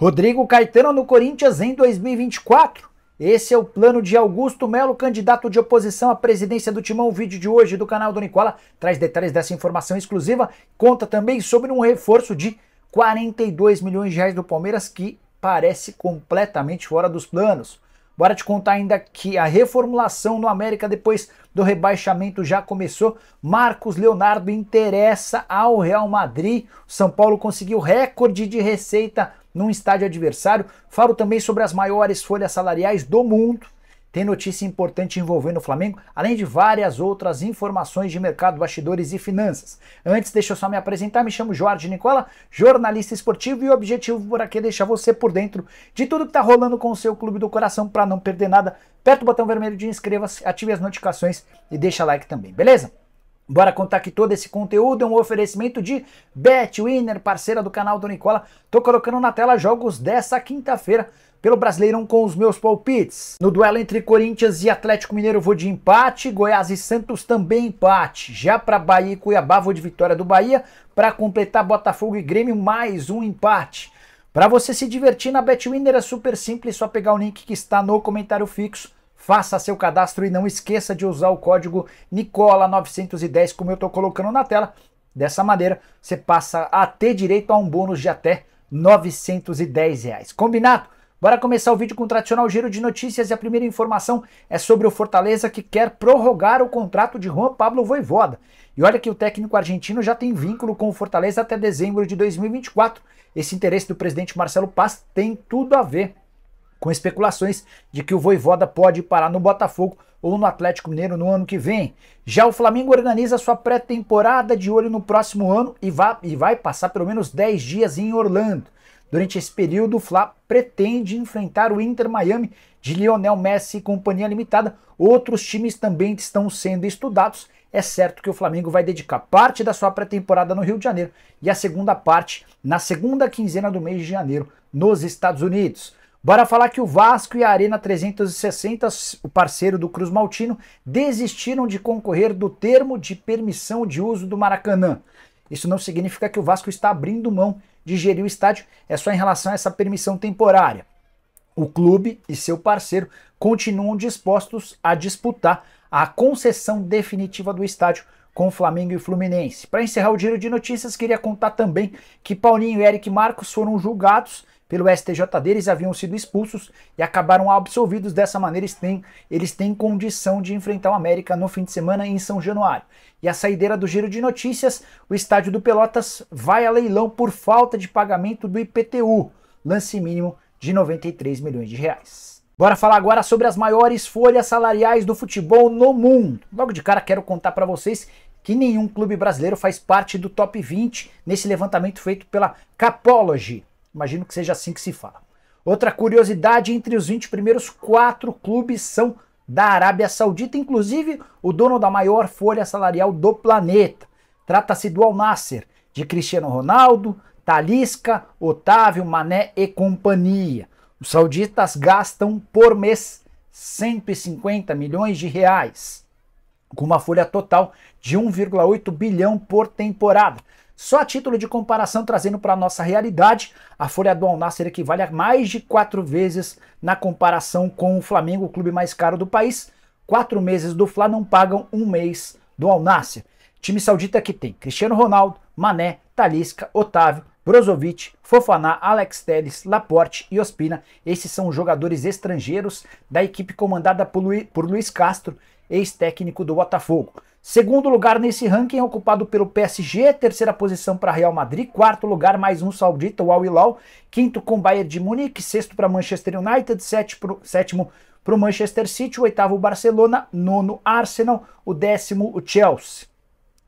Rodrigo Caetano no Corinthians em 2024. Esse é o plano de Augusto Melo, candidato de oposição à presidência do Timão. O vídeo de hoje do canal do Nicola traz detalhes dessa informação exclusiva. Conta também sobre um reforço de 42 milhões de reais do Palmeiras que parece completamente fora dos planos. Bora te contar ainda que a reformulação no América depois do rebaixamento já começou. Marcos Leonardo interessa ao Real Madrid. O São Paulo conseguiu recorde de receita num estádio adversário. Falo também sobre as maiores folhas salariais do mundo. Tem notícia importante envolvendo o Flamengo, além de várias outras informações de mercado, bastidores e finanças. Antes, deixa eu só me apresentar, me chamo Jorge Nicola, jornalista esportivo, e o objetivo por aqui é deixar você por dentro de tudo que tá rolando com o seu clube do coração para não perder nada. Aperta o botão vermelho de inscreva-se, ative as notificações e deixa like também, beleza? Bora contar que todo esse conteúdo é um oferecimento de BetWinner, parceira do canal do Nicola. Tô colocando na tela jogos dessa quinta-feira pelo Brasileirão com os meus palpites. No duelo entre Corinthians e Atlético Mineiro vou de empate, Goiás e Santos também empate. Já para Bahia e Cuiabá vou de vitória do Bahia, para completar Botafogo e Grêmio mais um empate. Para você se divertir na BetWinner é super simples, só pegar o link que está no comentário fixo. Faça seu cadastro e não esqueça de usar o código Nicola910, como eu estou colocando na tela. Dessa maneira, você passa a ter direito a um bônus de até R$ 910. Combinado? Bora começar o vídeo com o tradicional giro de notícias e a primeira informação é sobre o Fortaleza que quer prorrogar o contrato de Juan Pablo Vojvoda. E olha que o técnico argentino já tem vínculo com o Fortaleza até dezembro de 2024. Esse interesse do presidente Marcelo Paz tem tudo a ver com especulações de que o Vojvoda pode parar no Botafogo ou no Atlético Mineiro no ano que vem. Já o Flamengo organiza sua pré-temporada de olho no próximo ano e vai passar pelo menos 10 dias em Orlando. Durante esse período, o Fla pretende enfrentar o Inter Miami de Lionel Messi e companhia limitada. Outros times também estão sendo estudados. É certo que o Flamengo vai dedicar parte da sua pré-temporada no Rio de Janeiro e a segunda parte na segunda quinzena do mês de janeiro nos Estados Unidos. Bora falar que o Vasco e a Arena 360, o parceiro do Cruz Maltino, desistiram de concorrer do termo de permissão de uso do Maracanã. Isso não significa que o Vasco está abrindo mão de gerir o estádio, é só em relação a essa permissão temporária. O clube e seu parceiro continuam dispostos a disputar a concessão definitiva do estádio com o Flamengo e o Fluminense. Para encerrar o giro de notícias, queria contar também que Paulinho e Eric Marcos foram julgados pelo STJD, eles haviam sido expulsos e acabaram absolvidos. Dessa maneira, eles têm condição de enfrentar o América no fim de semana em São Januário. E a saideira do giro de notícias, o estádio do Pelotas vai a leilão por falta de pagamento do IPTU, lance mínimo de 93 milhões de reais. Bora falar agora sobre as maiores folhas salariais do futebol no mundo. Logo de cara quero contar para vocês que nenhum clube brasileiro faz parte do top 20 nesse levantamento feito pela Capology. Imagino que seja assim que se fala. Outra curiosidade, entre os 20 primeiros, 4 clubes são da Arábia Saudita, inclusive o dono da maior folha salarial do planeta. Trata-se do Al Nassr, de Cristiano Ronaldo, Talisca, Otávio, Mané e companhia. Os sauditas gastam por mês 150 milhões de reais, com uma folha total de 1,8 bilhão por temporada. Só a título de comparação, trazendo para a nossa realidade, a folha do Al Nassr equivale a mais de 4 vezes na comparação com o Flamengo, o clube mais caro do país. 4 meses do Fla não pagam um mês do Al Nassr. Time saudita que tem Cristiano Ronaldo, Mané, Talisca, Otávio, Brozovic, Fofana, Alex Telles, Laporte e Ospina. Esses são os jogadores estrangeiros da equipe comandada por Luiz Castro, ex-técnico do Botafogo. Segundo lugar nesse ranking é ocupado pelo PSG, terceira posição para Real Madrid, quarto lugar mais um saudita, o Al Hilal, quinto com Bayern de Munique, sexto para Manchester United, sétimo para o Manchester City, o oitavo Barcelona, nono Arsenal, o décimo o Chelsea.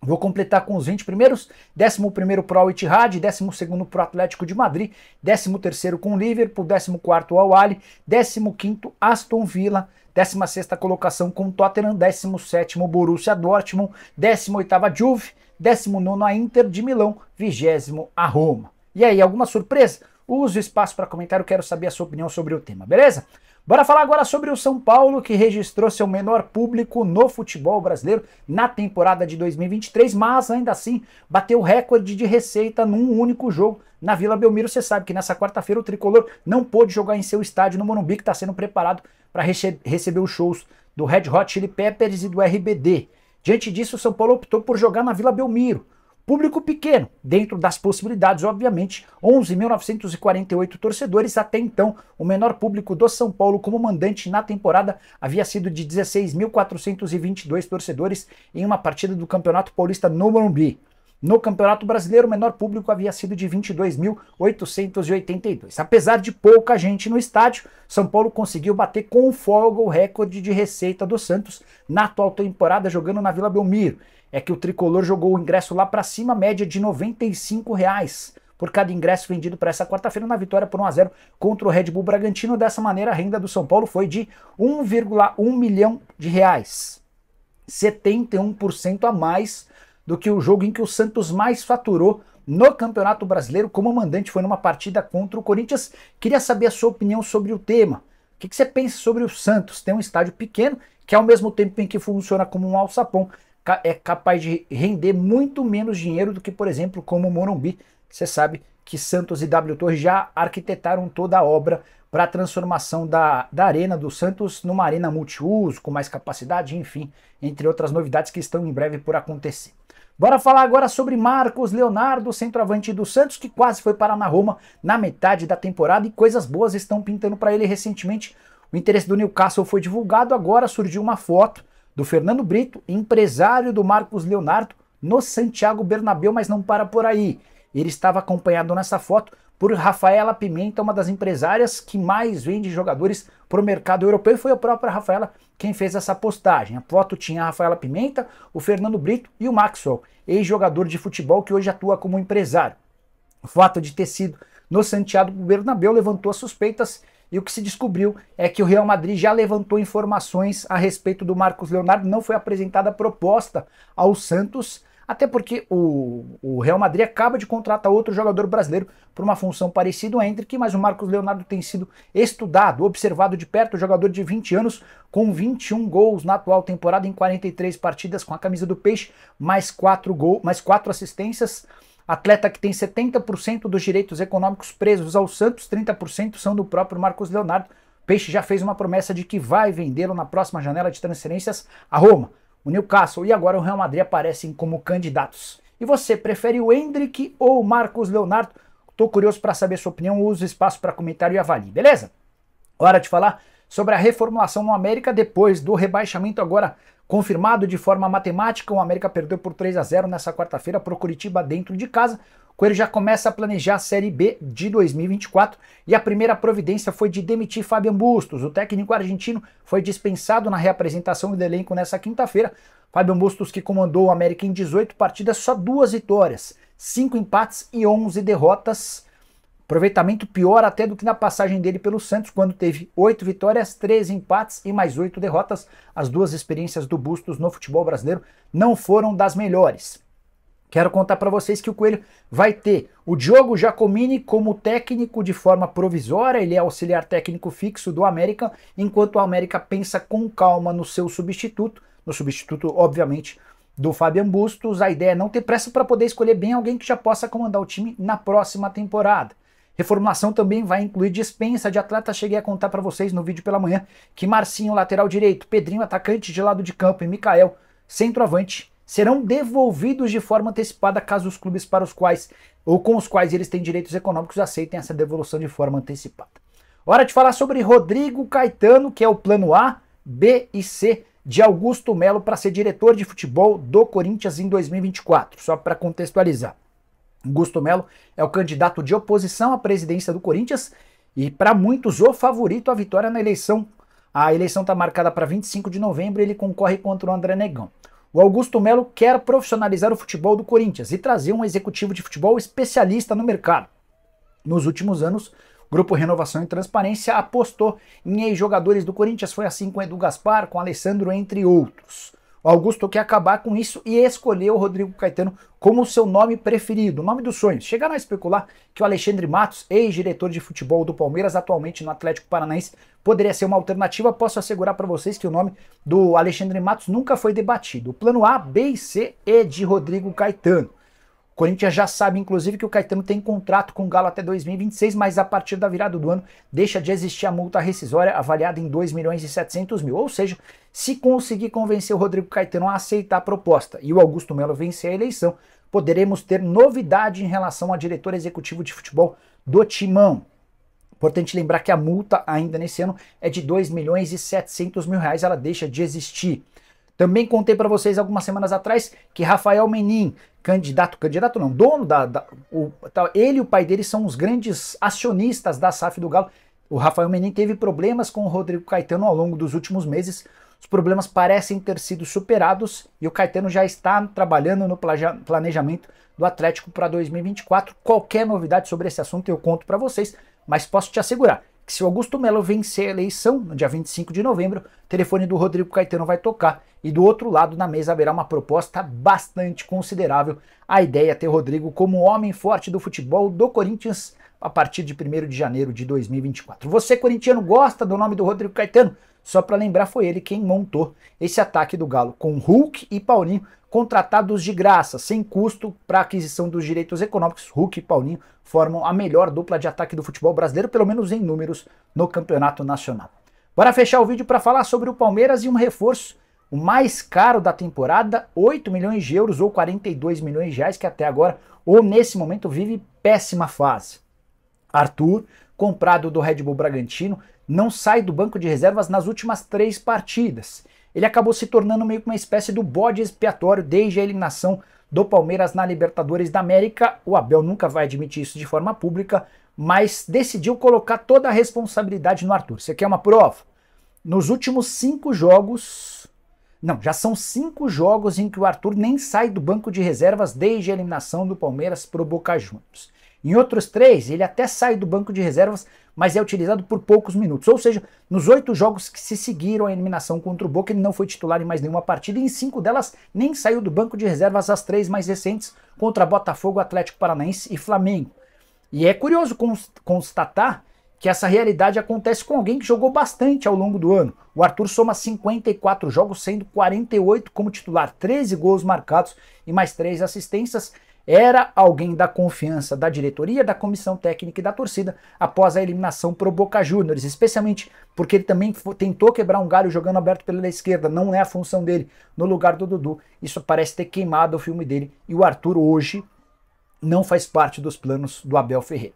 Vou completar com os 20 primeiros, 11º para o Al Ittihad, 12º para o Atlético de Madrid, 13º com o Liverpool, 14º o Al Ahly, 15º Aston Villa, 16ª colocação com o Tottenham, 17º Borussia Dortmund, 18ª Juve, 19º a Inter de Milão, 20º a Roma. E aí, alguma surpresa? Use o espaço para comentário, quero saber a sua opinião sobre o tema, beleza? Bora falar agora sobre o São Paulo, que registrou seu menor público no futebol brasileiro na temporada de 2023, mas ainda assim bateu o recorde de receita num único jogo na Vila Belmiro. Você sabe que nessa quarta-feira o Tricolor não pôde jogar em seu estádio no Morumbi, que está sendo preparado para receber os shows do Red Hot Chili Peppers e do RBD. Diante disso, o São Paulo optou por jogar na Vila Belmiro. Público pequeno, dentro das possibilidades, obviamente, 11.948 torcedores. Até então, o menor público do São Paulo como mandante na temporada havia sido de 16.422 torcedores em uma partida do Campeonato Paulista no Morumbi. No Campeonato Brasileiro, o menor público havia sido de 22.882. Apesar de pouca gente no estádio, São Paulo conseguiu bater com folga o recorde de receita do Santos na atual temporada jogando na Vila Belmiro. É que o Tricolor jogou o ingresso lá para cima, média de R$ 95 por cada ingresso vendido para essa quarta-feira na vitória por 1-0 contra o Red Bull Bragantino. Dessa maneira, a renda do São Paulo foi de R$ 1,1 milhão, 71% a mais do que o jogo em que o Santos mais faturou no Campeonato Brasileiro como mandante, foi numa partida contra o Corinthians. Queria saber a sua opinião sobre o tema. O que você pensa sobre o Santos? Tem um estádio pequeno que, ao mesmo tempo em que funciona como um alçapão, é capaz de render muito menos dinheiro do que, por exemplo, como o Morumbi. Você sabe que Santos e W Torre já arquitetaram toda a obra para a transformação da Arena do Santos numa arena multiuso, com mais capacidade, enfim, entre outras novidades que estão em breve por acontecer. Bora falar agora sobre Marcos Leonardo, centroavante do Santos, que quase foi parar na Roma na metade da temporada e coisas boas estão pintando para ele recentemente. O interesse do Newcastle foi divulgado, agora surgiu uma foto do Fernando Brito, empresário do Marcos Leonardo, no Santiago Bernabéu, mas não para por aí. Ele estava acompanhado nessa foto por Rafaela Pimenta, uma das empresárias que mais vende jogadores para o mercado europeu, e foi a própria Rafaela quem fez essa postagem. A foto tinha a Rafaela Pimenta, o Fernando Brito e o Maxwell, ex-jogador de futebol que hoje atua como empresário. O fato de ter sido no Santiago Bernabéu levantou suspeitas, e o que se descobriu é que o Real Madrid já levantou informações a respeito do Marcos Leonardo. Não foi apresentada proposta ao Santos, até porque o Real Madrid acaba de contratar outro jogador brasileiro por uma função parecida, o Endrick, mas o Marcos Leonardo tem sido estudado, observado de perto. Jogador de 20 anos com 21 gols na atual temporada em 43 partidas com a camisa do Peixe, mais 4 assistências. Atleta que tem 70% dos direitos econômicos presos ao Santos, 30% são do próprio Marcos Leonardo. Peixe já fez uma promessa de que vai vendê-lo na próxima janela de transferências a Roma. O Newcastle e agora o Real Madrid aparecem como candidatos. E você, prefere o Endrick ou o Marcos Leonardo? Estou curioso para saber a sua opinião, use o espaço para comentário e avalie, beleza? Hora de falar sobre a reformulação no América depois do rebaixamento agora confirmado de forma matemática. O América perdeu por 3-0 nessa quarta-feira para o Curitiba dentro de casa. O Coelho já começa a planejar a Série B de 2024 e a primeira providência foi de demitir Fabian Bustos. O técnico argentino foi dispensado na reapresentação do elenco nessa quinta-feira. Fabian Bustos, que comandou o América em 18 partidas, só 2 vitórias, 5 empates e 11 derrotas. Aproveitamento pior até do que na passagem dele pelo Santos, quando teve 8 vitórias, 13 empates e mais 8 derrotas. As duas experiências do Bustos no futebol brasileiro não foram das melhores. Quero contar para vocês que o Coelho vai ter o Diogo Giacomini como técnico de forma provisória. Ele é auxiliar técnico fixo do América, enquanto o América pensa com calma no seu substituto, obviamente, do Fabian Bustos. A ideia é não ter pressa para poder escolher bem alguém que já possa comandar o time na próxima temporada. Reformulação também vai incluir dispensa de atletas. Cheguei a contar para vocês no vídeo pela manhã que Marcinho, lateral direito, Pedrinho, atacante de lado de campo, e Mikael, centroavante, serão devolvidos de forma antecipada caso os clubes para os quais ou com os quais eles têm direitos econômicos aceitem essa devolução de forma antecipada. Hora de falar sobre Rodrigo Caetano, que é o plano A, B e C de Augusto Melo para ser diretor de futebol do Corinthians em 2024. Só para contextualizar. Augusto Melo é o candidato de oposição à presidência do Corinthians e, para muitos, o favorito à vitória na eleição. A eleição está marcada para 25 de novembro e ele concorre contra o André Negão. O Augusto Melo quer profissionalizar o futebol do Corinthians e trazer um executivo de futebol especialista no mercado. Nos últimos anos, o Grupo Renovação e Transparência apostou em ex-jogadores do Corinthians. Foi assim com Edu Gaspar, com Alessandro, entre outros. O Augusto quer acabar com isso e escolheu o Rodrigo Caetano como o seu nome preferido, o nome dos sonhos. Chegaram a especular que o Alexandre Matos, ex-diretor de futebol do Palmeiras, atualmente no Atlético Paranaense, poderia ser uma alternativa. Posso assegurar para vocês que o nome do Alexandre Matos nunca foi debatido. O plano A, B e C é de Rodrigo Caetano. O Corinthians já sabe, inclusive, que o Caetano tem contrato com o Galo até 2026, mas a partir da virada do ano deixa de existir a multa rescisória avaliada em 2.700.000. Ou seja, se conseguir convencer o Rodrigo Caetano a aceitar a proposta e o Augusto Melo vencer a eleição, poderemos ter novidade em relação ao diretor executivo de futebol do Timão. Importante lembrar que a multa ainda nesse ano é de 2.700.000 reais, ela deixa de existir. Também contei para vocês algumas semanas atrás que Rafael Menin, dono ele e o pai dele são os grandes acionistas da SAF do Galo. O Rafael Menin teve problemas com o Rodrigo Caetano ao longo dos últimos meses. Os problemas parecem ter sido superados e o Caetano já está trabalhando no planejamento do Atlético para 2024. Qualquer novidade sobre esse assunto eu conto para vocês, mas posso te assegurar que se o Augusto Melo vencer a eleição, no dia 25 de novembro, o telefone do Rodrigo Caetano vai tocar e do outro lado na mesa haverá uma proposta bastante considerável. A ideia é ter o Rodrigo como homem forte do futebol do Corinthians a partir de 1º de janeiro de 2024. Você, corintiano, gosta do nome do Rodrigo Caetano? Só para lembrar, foi ele quem montou esse ataque do Galo, com Hulk e Paulinho contratados de graça, sem custo para aquisição dos direitos econômicos. Hulk e Paulinho formam a melhor dupla de ataque do futebol brasileiro, pelo menos em números, no campeonato nacional. Bora fechar o vídeo para falar sobre o Palmeiras e um reforço, o mais caro da temporada, 8 milhões de euros ou 42 milhões de reais, que até agora, ou nesse momento, vive péssima fase. Arthur, comprado do Red Bull Bragantino, não sai do banco de reservas nas últimas 3 partidas. Ele acabou se tornando meio que uma espécie do bode expiatório desde a eliminação do Palmeiras na Libertadores da América. O Abel nunca vai admitir isso de forma pública, mas decidiu colocar toda a responsabilidade no Arthur. Você quer uma prova? Nos últimos 5 jogos... Não, já são 5 jogos em que o Arthur nem sai do banco de reservas desde a eliminação do Palmeiras pro Boca Juniors. Em outros 3, ele até sai do banco de reservas, mas é utilizado por poucos minutos. Ou seja, nos 8 jogos que se seguiram a eliminação contra o Boca, ele não foi titular em mais nenhuma partida, e em 5 delas nem saiu do banco de reservas, as 3 mais recentes, contra Botafogo, Atlético Paranaense e Flamengo. E é curioso constatar que essa realidade acontece com alguém que jogou bastante ao longo do ano. O Arthur soma 54 jogos, sendo 48 como titular, 13 gols marcados e mais 3 assistências. Era alguém da confiança da diretoria, da comissão técnica e da torcida após a eliminação pro Boca Juniors, especialmente porque ele também tentou quebrar um galho jogando aberto pela esquerda, não é a função dele, no lugar do Dudu. Isso parece ter queimado o filme dele e o Arthur hoje não faz parte dos planos do Abel Ferreira.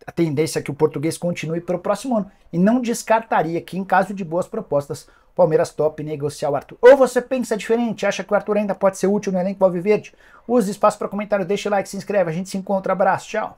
A tendência é que o português continue para o próximo ano e não descartaria que, em caso de boas propostas, o Palmeiras tope negociar o Arthur. Ou você pensa diferente, acha que o Arthur ainda pode ser útil no elenco alviverde? Use espaço para comentário, deixa o like, se inscreve, a gente se encontra, abraço, tchau!